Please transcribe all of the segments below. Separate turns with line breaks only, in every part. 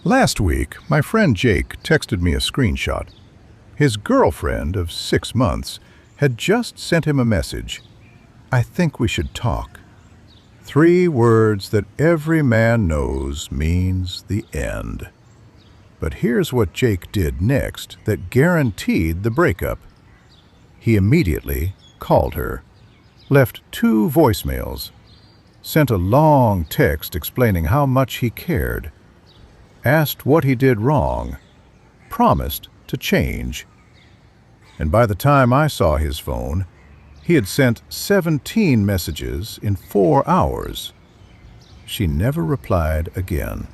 Last week, my friend Jake texted me a screenshot. His girlfriend of 6 months had just sent him a message. "I think we should talk." 3 words that every man knows means the end. But here's what Jake did next that guaranteed the breakup. He immediately called her, left 2 voicemails, sent a long text explaining how much he cared, asked what he did wrong, promised to change. And by the time I saw his phone, he had sent 17 messages in 4 hours. She never replied again.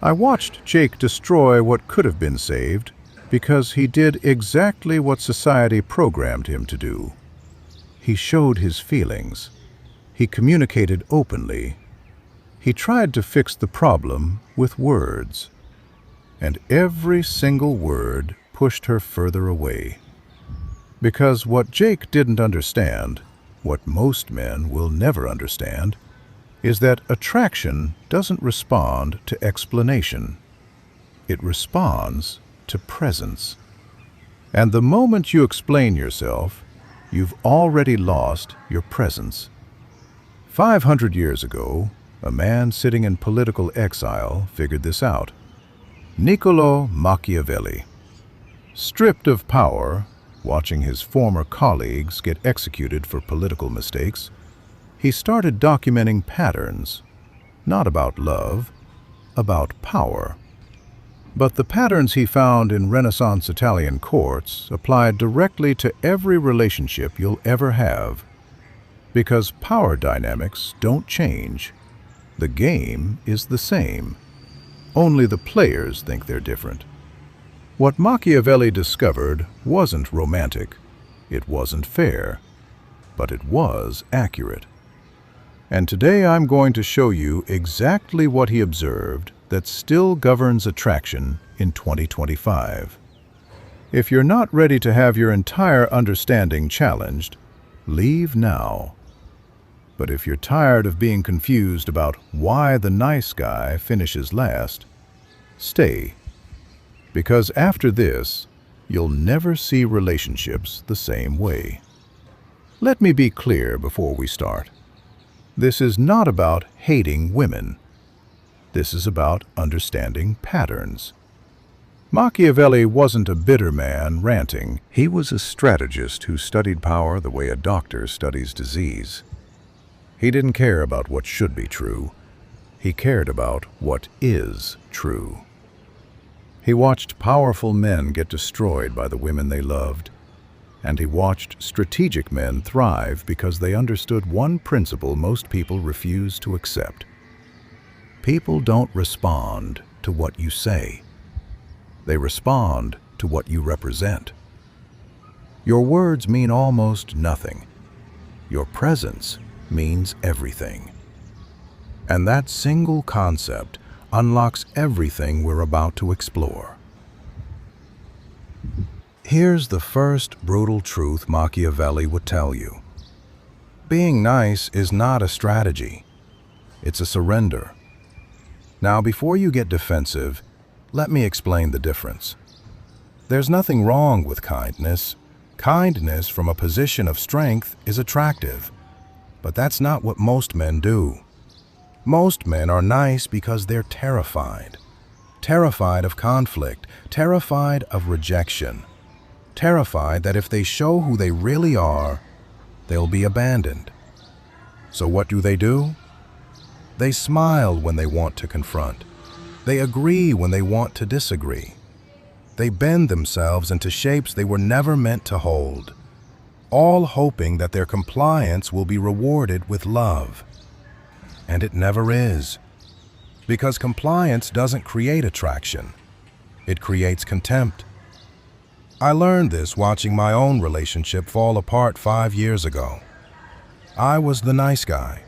I watched Jake destroy what could have been saved because he did exactly what society programmed him to do. He showed his feelings. He communicated openly. He tried to fix the problem with words. And every single word pushed her further away. Because what Jake didn't understand, what most men will never understand, is that attraction doesn't respond to explanation. It responds to presence. And the moment you explain yourself, you've already lost your presence. 500 years ago, a man sitting in political exile figured this out. Niccolo Machiavelli. Stripped of power, watching his former colleagues get executed for political mistakes, he started documenting patterns, not about love, about power. But the patterns he found in Renaissance Italian courts applied directly to every relationship you'll ever have. Because power dynamics don't change. The game is the same. Only the players think they're different. What Machiavelli discovered wasn't romantic. It wasn't fair. But it was accurate. And today I'm going to show you exactly what he observed that still governs attraction in 2025. If you're not ready to have your entire understanding challenged, leave now. But if you're tired of being confused about why the nice guy finishes last, stay. Because after this, you'll never see relationships the same way. Let me be clear before we start. This is not about hating women. This is about understanding patterns. Machiavelli wasn't a bitter man ranting. He was a strategist who studied power the way a doctor studies disease. He didn't care about what should be true. He cared about what is true. He watched powerful men get destroyed by the women they loved. And he watched strategic men thrive because they understood one principle most people refuse to accept. People don't respond to what you say. They respond to what you represent. Your words mean almost nothing. Your presence means everything. And that single concept unlocks everything we're about to explore. Here's the first brutal truth Machiavelli would tell you. Being nice is not a strategy. It's a surrender. Now, before you get defensive, let me explain the difference. There's nothing wrong with kindness. Kindness from a position of strength is attractive. But that's not what most men do. Most men are nice because they're terrified. Terrified of conflict, terrified of rejection. Terrified that if they show who they really are, they'll be abandoned. So what do? They smile when they want to confront. They agree when they want to disagree. They bend themselves into shapes they were never meant to hold, all hoping that their compliance will be rewarded with love. And it never is. Because compliance doesn't create attraction. It creates contempt. I learned this watching my own relationship fall apart 5 years ago. I was the nice guy.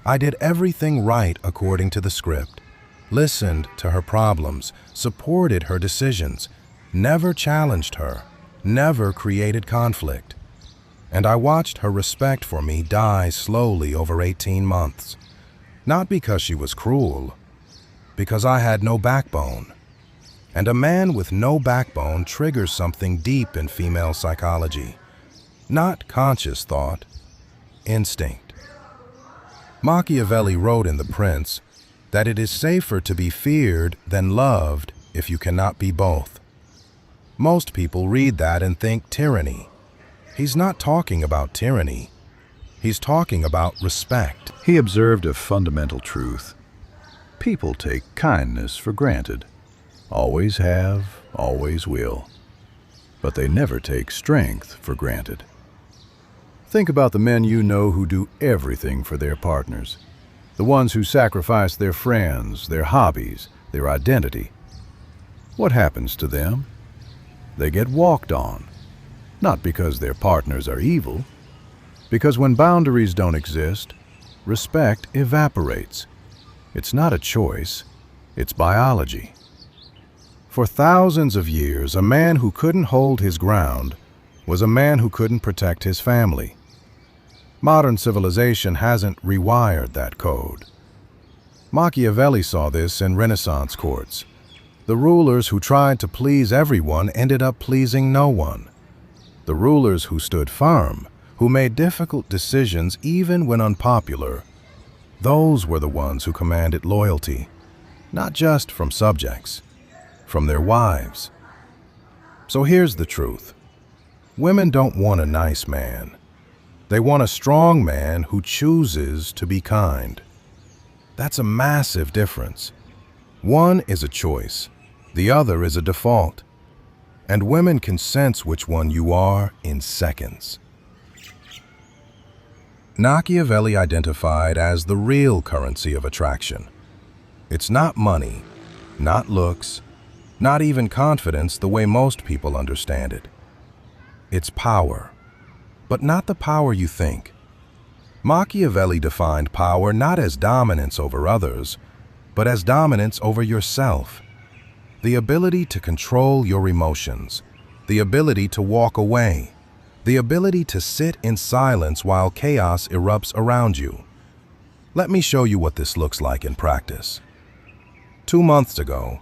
I did everything right according to the script, listened to her problems, supported her decisions, never challenged her, never created conflict. And I watched her respect for me die slowly over 18 months. Not because she was cruel,
because I had no backbone. And a man with no backbone triggers something deep in female psychology. Not conscious thought, instinct. Machiavelli wrote in The Prince that it is safer to be feared than loved if you cannot be both. Most people read that and think tyranny. He's not talking about tyranny. He's talking about respect.
He observed a fundamental truth. People take kindness for granted. Always have, always will. But they never take strength for granted. Think about the men you know who do everything for their partners. The ones who sacrifice their friends, their hobbies, their identity. What happens to them? They get walked on. Not because their partners are evil. Because when boundaries don't exist, respect evaporates. It's not a choice, it's biology. For thousands of years, a man who couldn't hold his ground was a man who couldn't protect his family. Modern civilization hasn't rewired that code. Machiavelli saw this in Renaissance courts. The rulers who tried to please everyone ended up pleasing no one. The rulers who stood firm, who made difficult decisions even when unpopular, those were the ones who commanded loyalty, not just from subjects, from their wives. So here's the truth. Women don't want a nice man. They want a strong man who chooses to be kind. That's a massive difference. One is a choice, the other is a default. And women can sense which one you are in seconds. Machiavelli identified as the real currency of attraction. It's not money, not looks, not even confidence the way most people understand it. It's power, but not the power you think. Machiavelli defined power not as dominance over others, but as dominance over yourself. The ability to control your emotions, the ability to walk away, the ability to sit in silence while chaos erupts around you. Let me show you what this looks like in practice. 2 months ago,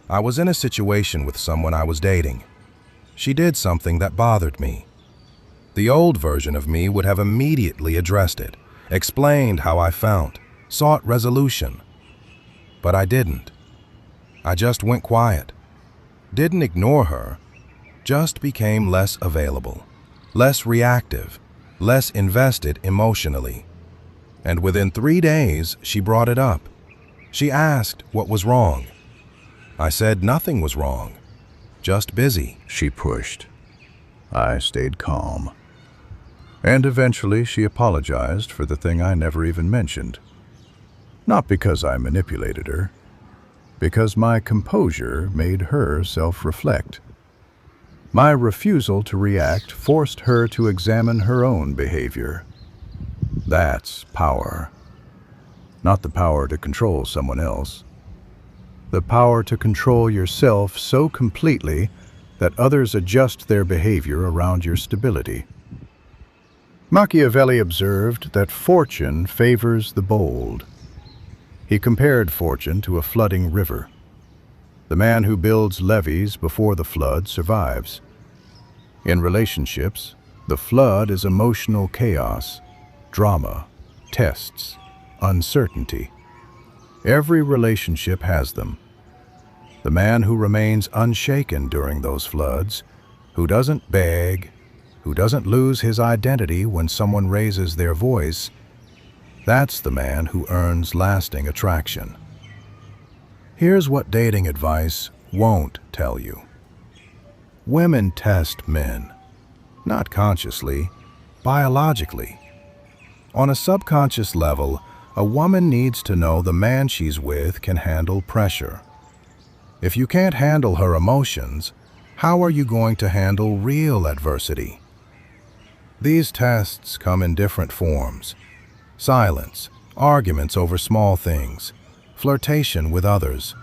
I was in a situation with someone I was dating. She did something that bothered me. The old version of me would have immediately addressed it, explained how I felt, sought resolution. But I didn't. I just went quiet. Didn't ignore her, just became less available, less reactive, less invested emotionally. And within 3 days, she brought it up. She asked what was wrong. I said nothing was wrong, just busy. She pushed. I stayed calm. And eventually she apologized for the thing I never even mentioned. Not because I manipulated her, because my composure made her self-reflect. My refusal to react forced her to examine her own behavior. That's power. Not the power to control someone else. The power to control yourself so completely that others adjust their behavior around your stability. Machiavelli observed that fortune favors the bold. He compared fortune to a flooding river. The man who builds levees before the flood survives. In relationships, the flood is emotional chaos, drama, tests, uncertainty. Every relationship has them. The man who remains unshaken during those floods, who doesn't beg, who doesn't lose his identity when someone raises their voice, that's the man who earns lasting attraction. Here's what dating advice won't tell you. Women test men, not consciously, biologically. On a subconscious level, a woman needs to know the man she's with can handle pressure. If you can't handle her emotions, how are you going to handle real adversity? These tests come in different forms. Silence, arguments over small things, flirtation with others.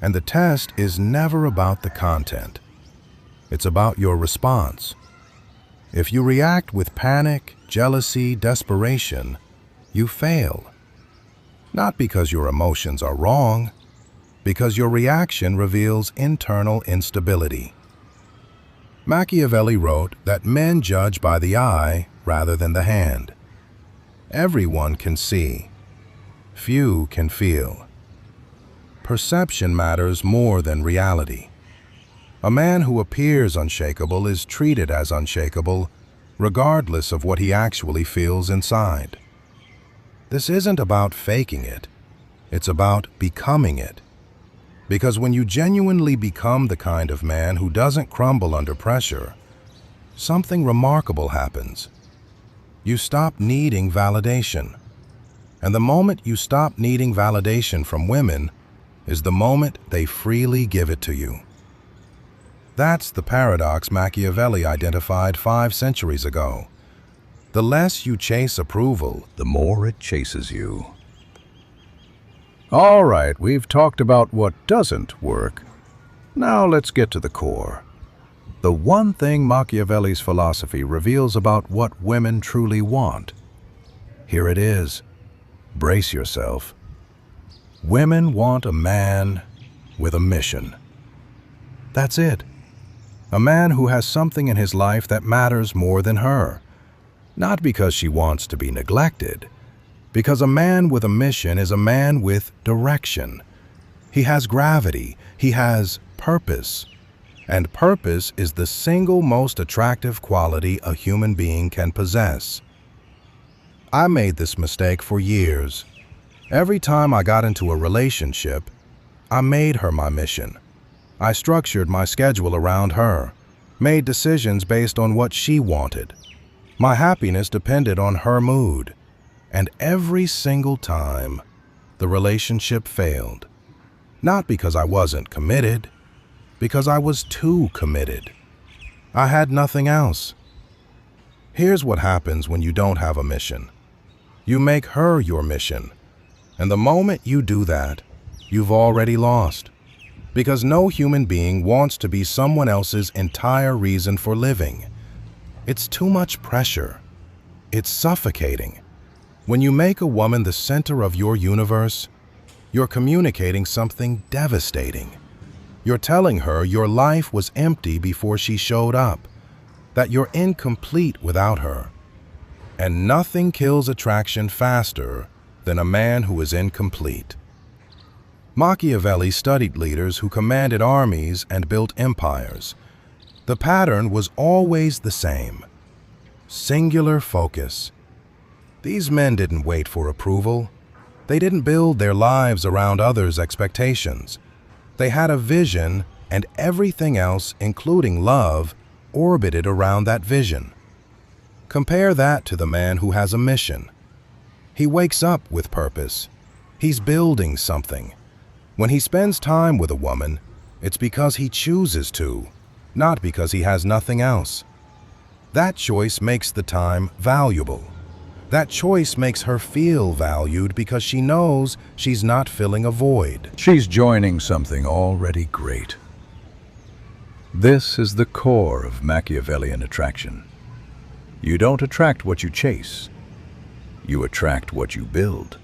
And the test is never about the content. It's about your response. If you react with panic, jealousy, desperation, you fail. Not because your emotions are wrong,
because your reaction reveals internal instability. Machiavelli wrote that men judge by the eye rather than the hand. Everyone can see. Few can feel. Perception matters more than reality. A man who appears unshakable is treated as unshakable, regardless of what he actually feels inside. This isn't about faking it. It's about becoming it. Because when you genuinely become the kind of man who doesn't crumble under pressure, something remarkable happens. You stop needing validation. And the moment you stop needing validation from women is the moment they freely give it to you. That's the paradox Machiavelli identified 5 centuries ago. The less you chase approval,
The more it chases you. All right, we've talked about what doesn't work. Now let's get to the core. The one thing Machiavelli's philosophy reveals about what women truly want. Here it is. Brace yourself. Women want a man with a mission. That's it. A man who has something in his life that matters more than her. Not because she wants to be neglected, because a man with a mission is a man with direction. He has gravity, he has purpose. And purpose is the single most attractive quality a human being can possess. I made this mistake for years. Every time I got into a relationship, I made her my mission. I structured my schedule around her, made decisions based on what she wanted. My happiness depended on her mood. And every single time, the relationship failed. Not because I wasn't committed, because I was too committed. I had nothing else. Here's what happens when you don't have a mission. You make her your mission. And the moment you do that, you've already lost. Because no human being wants to be someone else's entire reason for living. It's too much pressure. It's suffocating. When you make a woman the center of your universe, you're communicating something devastating. You're telling her your life was empty before she showed up, that you're incomplete without her. And nothing kills attraction faster than a man who is incomplete. Machiavelli studied leaders who commanded armies and built empires. The pattern was always the same: singular focus. These men didn't wait for approval. They didn't build their lives around others' expectations. They had a vision, and everything else, including love, orbited around that vision. Compare that to the man who has a mission. He wakes up with purpose. He's building something. When he spends time with a woman, it's because he chooses to, not because he has nothing else. That choice makes the time valuable. That choice makes her feel valued because she knows she's not filling a void. She's joining something already great. This is the core of Machiavellian attraction. You don't attract what you chase. You attract what you build.